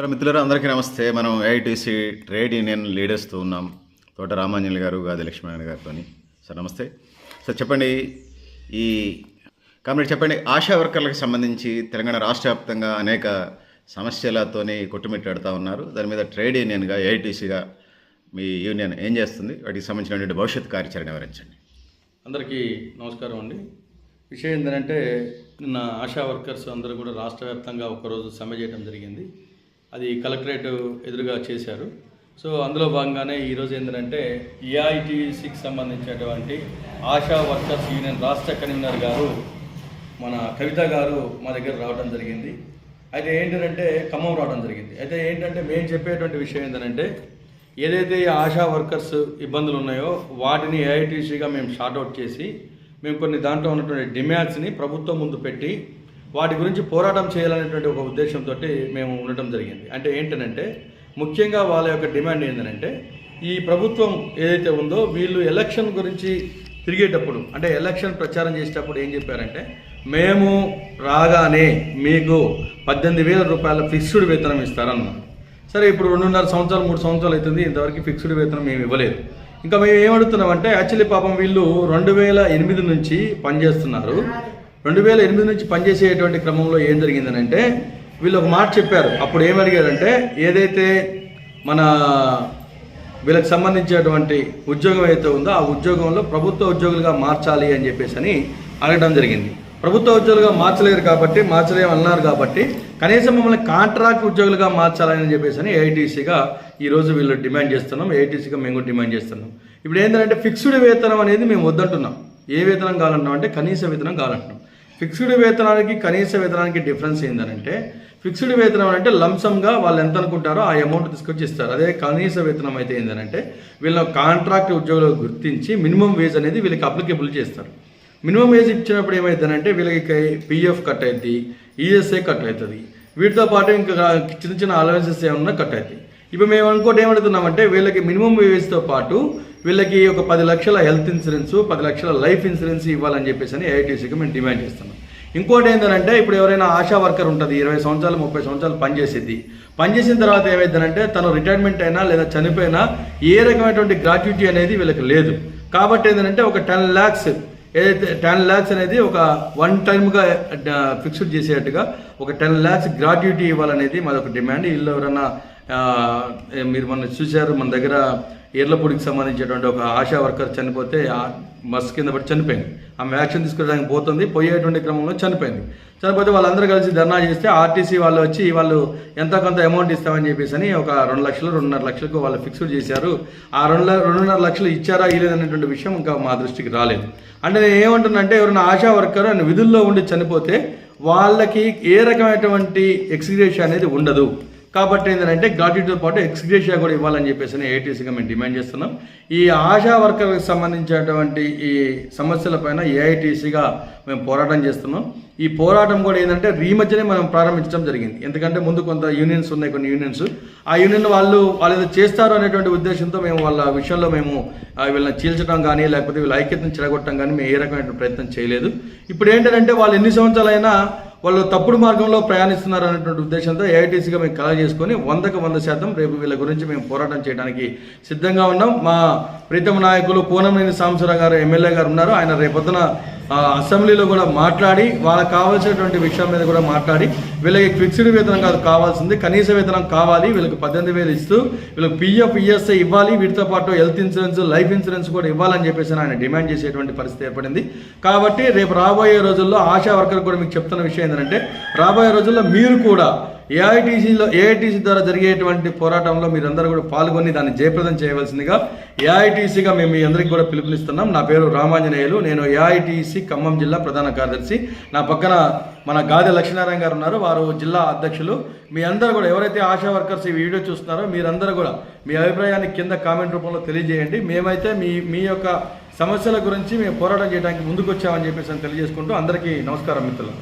మిత్రులారా అందరికీ నమస్తే. మనం ఏఐటీసీ ట్రేడ్ యూనియన్ లీడర్స్తో ఉన్నాం. తోట రామాంజలి గారు, గాది లక్ష్మీనారాయణ గారితో. సార్ నమస్తే. సార్ చెప్పండి, ఈ కామ్రేడ్ చెప్పండి, ఆశా వర్కర్లకు సంబంధించి తెలంగాణ రాష్ట్ర వ్యాప్తంగా అనేక సమస్యలతోని కొట్టుమిట్టాడుతూ ఉన్నారు. దాని మీద ట్రేడ్ యూనియన్గా ఏఐటీసీగా మీ యూనియన్ ఏం చేస్తుంది, వాటికి సంబంధించినటువంటి భవిష్యత్ కార్యాచరణ వివరించండి. అందరికీ నమస్కారం అండి. విషయం ఏంటంటే, నిన్న ఆశా వర్కర్స్ అందరూ కూడా రాష్ట్ర వ్యాప్తంగా ఒకరోజు సమ్మె చేయడం జరిగింది. అది కలెక్టరేట్ ఎదురుగా చేశారు. సో అందులో భాగంగానే ఈరోజు ఏంటంటే ఏఐటీసీకి సంబంధించినటువంటి ఆశా వర్కర్స్ యూనియన్ రాష్ట్ర కన్వీనర్ గారు మన కవిత గారు మా దగ్గర రావడం జరిగింది. అయితే ఏంటంటే ఖమ్మం రావడం జరిగింది. అయితే ఏంటంటే మేము చెప్పేటువంటి విషయం ఏంటంటే, ఏదైతే ఆశా వర్కర్స్ ఇబ్బందులు ఉన్నాయో వాటిని ఏఐటీసీగా మేము షార్ట్అవుట్ చేసి మేము కొన్ని దాంట్లో ఉన్నటువంటి డిమాండ్స్ని ప్రభుత్వం ముందు పెట్టి వాటి గురించి పోరాటం చేయాలనేటువంటి ఒక ఉద్దేశంతో మేము ఉండటం జరిగింది. అంటే ఏంటంటే, ముఖ్యంగా వాళ్ళ యొక్క డిమాండ్ ఏంటంటే, ఈ ప్రభుత్వం ఏదైతే ఉందో వీళ్ళు ఎలక్షన్ గురించి తిరిగేటప్పుడు, అంటే ఎలక్షన్ ప్రచారం చేసేటప్పుడు ఏం చెప్పారంటే, మేము రాగానే మీకు 18,000 రూపాయల ఫిక్స్డ్ వేతనం ఇస్తారన్నారు. సరే, ఇప్పుడు 2.5 సంవత్సరాలు 3 సంవత్సరాలు అవుతుంది, ఇంతవరకు ఫిక్స్డ్ వేతనం మేము ఇవ్వలేదు. ఇంకా మేము ఏమడుగుతున్నామంటే, యాక్చువల్లీ పాపం వీళ్ళు 2008 నుంచి పనిచేస్తున్నారు. 2008 నుంచి పనిచేసేటువంటి క్రమంలో ఏం జరిగిందనంటే, వీళ్ళు ఒక మాట చెప్పారు. అప్పుడు ఏమడిగారంటే, ఏదైతే మన వీళ్ళకి సంబంధించినటువంటి ఉద్యోగం అయితే ఉందో ఆ ఉద్యోగంలో ప్రభుత్వ ఉద్యోగులుగా మార్చాలి అని చెప్పేసి అని అడగడం జరిగింది. ప్రభుత్వ ఉద్యోగులుగా మార్చలేరు కాబట్టి, మార్చలేమన్నారు కాబట్టి, కనీసం మమ్మల్ని కాంట్రాక్ట్ ఉద్యోగులుగా మార్చాలని చెప్పేసి అని ఏఐటీసీగా ఈరోజు వీళ్ళు డిమాండ్ చేస్తున్నాం. ఏఐటీసీగా మేము కూడా డిమాండ్ చేస్తున్నాం. ఇప్పుడు ఏంటంటే, ఫిక్స్డ్ వేతనం అనేది మేము వద్దంటున్నాం. ఏ వేతనం కావాలంటున్నాం అంటే కనీస వేతనం కావాలంటున్నాం. ఫిక్స్డ్ వేతనానికి కనీస వేతనానికి డిఫరెన్స్ ఏంటంటే, ఫిక్స్డ్ వేతనం అంటే లంసంగా వాళ్ళు ఎంత అనుకుంటారో ఆ అమౌంట్ తీసుకొచ్చి ఇస్తారు. అదే కనీస వేతనం అయితే ఏంటంటే, వీళ్ళ కాంట్రాక్ట్ ఉద్యోగులు గుర్తించి మినిమం వేజ్ అనేది వీళ్ళకి అప్లికేబుల్ చేస్తారు. మినిమం వేజ్ ఇచ్చినప్పుడు ఏమవుతుందంటే, వీళ్ళకి పిఎఫ్ కట్ అవుతుంది, ఈఎస్ఐ కట్ అవుతుంది, వీటితో పాటు ఇంకా చిన్న చిన్న అలవెన్సెస్ ఏమన్నా కట్ అవుతాయి. ఇప్పుడు మేము ఇంకోటి ఏమడుగుతున్నామంటే, వీళ్ళకి మినిమం వేజ్తో పాటు వీళ్ళకి ఒక 10 లక్షల హెల్త్ ఇన్సూరెన్స్, 10 లక్షల లైఫ్ ఇన్సూరెన్స్ ఇవ్వాలని చెప్పేసి అని ఏఐటీసీకి మేము డిమాండ్ చేస్తున్నాం. ఇంకోటి ఏంటంటే, ఇప్పుడు ఎవరైనా ఆశా వర్కర్ ఉంటుంది, 20 సంవత్సరాలు 30 సంవత్సరాలు పనిచేసేది. పనిచేసిన తర్వాత ఏమైందంటే, తను రిటైర్మెంట్ అయినా లేదా చనిపోయినా ఏ రకమైనటువంటి గ్రాట్యుటీ అనేది వీళ్ళకి లేదు. కాబట్టి ఏంటంటే, ఒక 10 lakhs ఏదైతే 10 lakhs అనేది ఒక వన్ టైమ్గా ఫిక్స్డ్ చేసేట్టుగా ఒక 10 lakhs గ్రాట్యుటీ ఇవ్వాలనేది మాది ఒక డిమాండ్. వీళ్ళు ఎవరైనా మీరు మొన్న చూశారు, మన దగ్గర ఎర్లపూడికి సంబంధించినటువంటి ఒక ఆశా వర్కర్ చనిపోతే బస్సు కింద పడి చనిపోయింది. ఆమె యాక్షన్ తీసుకోవడానికి పోయేటువంటి క్రమంలో చనిపోతే వాళ్ళందరూ కలిసి ధర్నా చేస్తే ఆర్టీసీ వాళ్ళు వచ్చి వాళ్ళు ఎంత కొంత అమౌంట్ ఇస్తామని చెప్పేసి అని ఒక 2 లక్షలు 2.5 లక్షలకు వాళ్ళు ఫిక్స్డ్ చేశారు. ఆ 2.5 లక్షలు ఇచ్చారా ఇలేదనేటువంటి విషయం ఇంకా మా దృష్టికి రాలేదు. అంటే నేను ఏమంటున్నానంటే, ఎవరైనా ఆశా వర్కర్ విధుల్లో ఉండి చనిపోతే వాళ్ళకి ఏ రకమైనటువంటి ఎక్స్గ్రేషియా అనేది ఉండదు. కాబట్టి ఏంటంటే, గ్రాట్యుటీతో పాటు ఎక్స్గ్రేషియా కూడా ఇవ్వాలని చెప్పేసి ఏఐటీసీగా మేము డిమాండ్ చేస్తున్నాం. ఈ ఆశా వర్కర్కి సంబంధించినటువంటి ఈ సమస్యలపైన ఏఐటీసీగా మేము పోరాటం చేస్తున్నాం. ఈ పోరాటం కూడా ఏంటంటే మధ్యనే మనం ప్రారంభించడం జరిగింది. ఎందుకంటే ముందు కొంత యూనియన్స్ ఉన్నాయి, కొన్ని యూనియన్స్ ఆ యూనియన్ వాళ్ళు ఏదో చేస్తారు అనేటువంటి ఉద్దేశంతో మేము వాళ్ళ విషయంలో మేము వీళ్ళని చీల్చడం కానీ లేకపోతే వీళ్ళ ఐక్యతను చెడగొట్టడం కానీ మేము ఏ రకమైన ప్రయత్నం చేయలేదు. ఇప్పుడు ఏంటంటే, వాళ్ళు ఎన్ని సంవత్సరాలైనా వాళ్ళు తప్పుడు మార్గంలో ప్రయాణిస్తున్నారు అనేటువంటి ఉద్దేశంతో ఏఐటీసీగా మేము కలెక్ట్ చేసుకొని 100కు 100% రేపు వీళ్ళ గురించి మేము పోరాటం చేయడానికి సిద్ధంగా ఉన్నాం. మా ప్రీతమ నాయకులు కోనంనేని సాంబశివరావు గారు ఎమ్మెల్యే గారు ఉన్నారు. ఆయన రేపొద్దున అసెంబ్లీలో కూడా మాట్లాడి వాళ్ళకి కావాల్సినటువంటి విషయం మీద కూడా మాట్లాడి వీళ్ళకి ఫిక్స్డ్ వేతనం కాదు కావాల్సింది, కనీస వేతనం కావాలి. వీళ్ళకి 18,000 ఇస్తూ వీళ్ళకి పిఎఫ్ ఈఎస్ఐ ఇవ్వాలి, వీటితో పాటు హెల్త్ ఇన్సూరెన్స్ లైఫ్ ఇన్సూరెన్స్ కూడా ఇవ్వాలని చెప్పేసి ఆయన డిమాండ్ చేసేటువంటి పరిస్థితి ఏర్పడింది. కాబట్టి రేపు రాబోయే రోజుల్లో ఆశా వర్కర్ కూడా మీకు చెప్తున్న విషయం ఏంటంటే, రాబోయే రోజుల్లో మీరు కూడా ఏఐటీసీ ద్వారా జరిగేటువంటి పోరాటంలో మీరందరూ కూడా పాల్గొని దాన్ని జయప్రదం చేయవలసిందిగా ఏఐటీసీగా మేము మీ అందరికీ కూడా పిలుపునిస్తున్నాం. నా పేరు రామాంజనేయులు, నేను ఏఐటీసీ ఖమ్మం జిల్లా ప్రధాన కార్యదర్శి. నా పక్కన మన గాది లక్ష్మీనారాయణ గారు ఉన్నారు, వారు జిల్లా అధ్యక్షులు. మీ అందరూ కూడా ఎవరైతే ఆశా వర్కర్స్ ఈ వీడియో చూస్తున్నారో మీరందరూ కూడా మీ అభిప్రాయాన్ని కింద కామెంట్ రూపంలో తెలియజేయండి. మేమైతే మీ యొక్క సమస్యల గురించి మేము పోరాటం చేయడానికి ముందుకు వచ్చామని చెప్పేసి తెలియజేసుకుంటూ అందరికీ నమస్కారం మిత్రులు.